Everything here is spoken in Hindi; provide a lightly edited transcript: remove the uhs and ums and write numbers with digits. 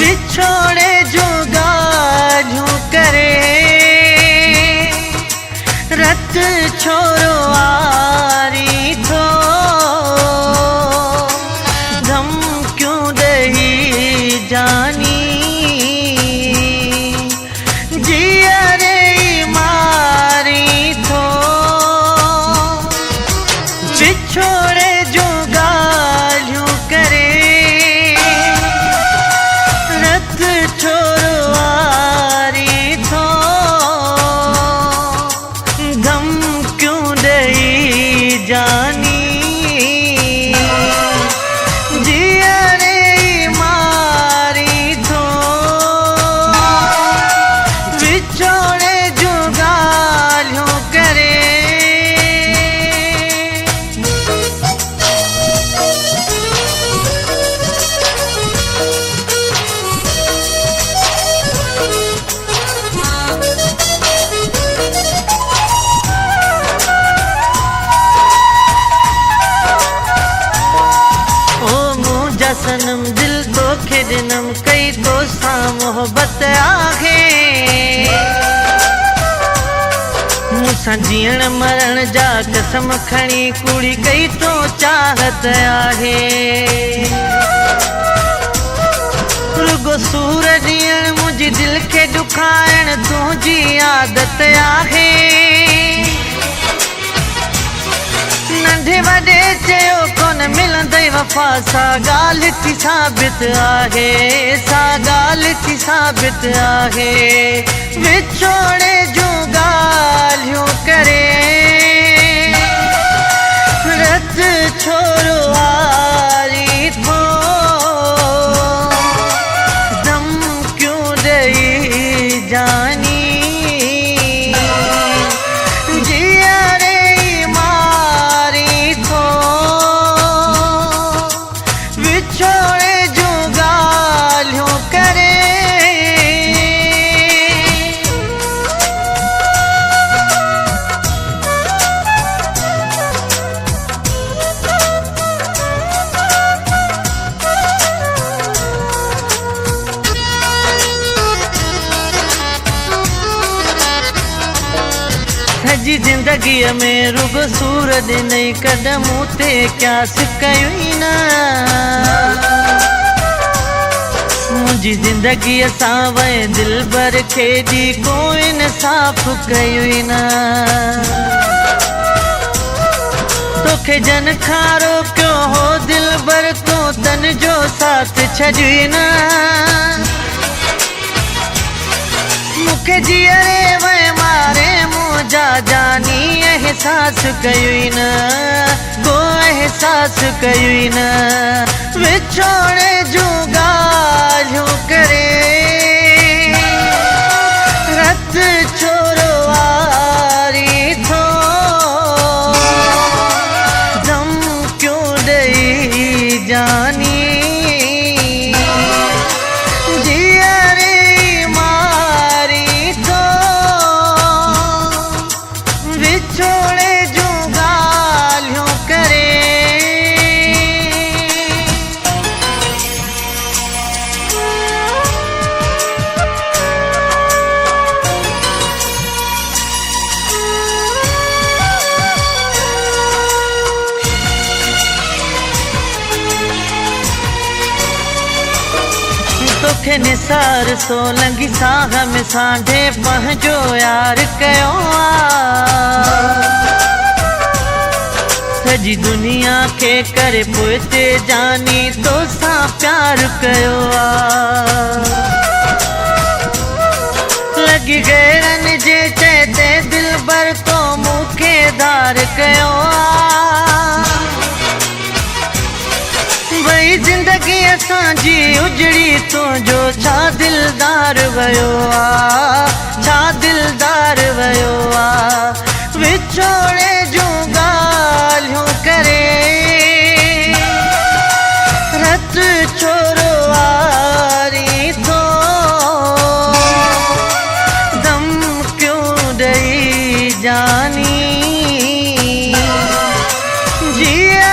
विछोड़े जो ॻाल्हियूं करे रत छोरो आरी थो धमकियूं ॾेई जानी जीअरे मारी थो विछोड़े जो ॻाल्हियूं करे रत छोरो आरी थो धमकियूं ॾेई जानी जीअरे मारी थो विछोड़े जो ॻाल्हियूं करे सनम दिल तोखे ॾिनम कई तोसां मोहबत आहे मूंसां जीअण मरण जा कसम खणी कूड़ी कई तो चाहत आहे रुगो सूर ॾियण मुंहिंजी दिल खे ॾुखाइण तुंहिंजी आदत आहे नंढे वॾे चयो कोन मिलंदई वफ़ा सा ॻाल्हि थी साबित आहे सा ॻाल्हि थी साबित आहे विछोड़े जो ॻाल्हियूं करे रत छोरो आरी थो धमकियूं ॾेई जानी विछोड़े जो ॻाल्हियूं करे सॼी ज़िंदगीअ में रुगो सूर ॾिनई कदमूं ते क्यास कयूं न मुंहिंजी ज़िंदगीअ सां वए दिलबर खे ॾी को इंसाफ़ कयूं न तोखे जन खां रोकियो हो दिलबर तो तन जो साथ छॾी न मूंखे जीअरे वए मारे मुंहिंजा जानी एहसास कयूं न को एहसास कयूं न विछोड़े जो ॻाल्हियूं करे रत छोरो आरी थो धमकियूं ॾेई जानी विछोड़े जो ॻाल्हियूं करे तोखे निसार सो लंघी साह में सांढे पंहिंजो यार कयो सॼी दुनिया खे करे पोइ ते जानी तोसां प्यार कयो लॻी गैरनि जे चइते दिलबर तो मूंखे धार कयो वही ज़िंदगी असांजी उजड़ी तुंहिंजो छा दिलदार वयो छा दिलदार वयो विछोड़े जो ॻाल्हियूं करे रत छोरो आरी थो धमकियूं ॾेई जानी जीअ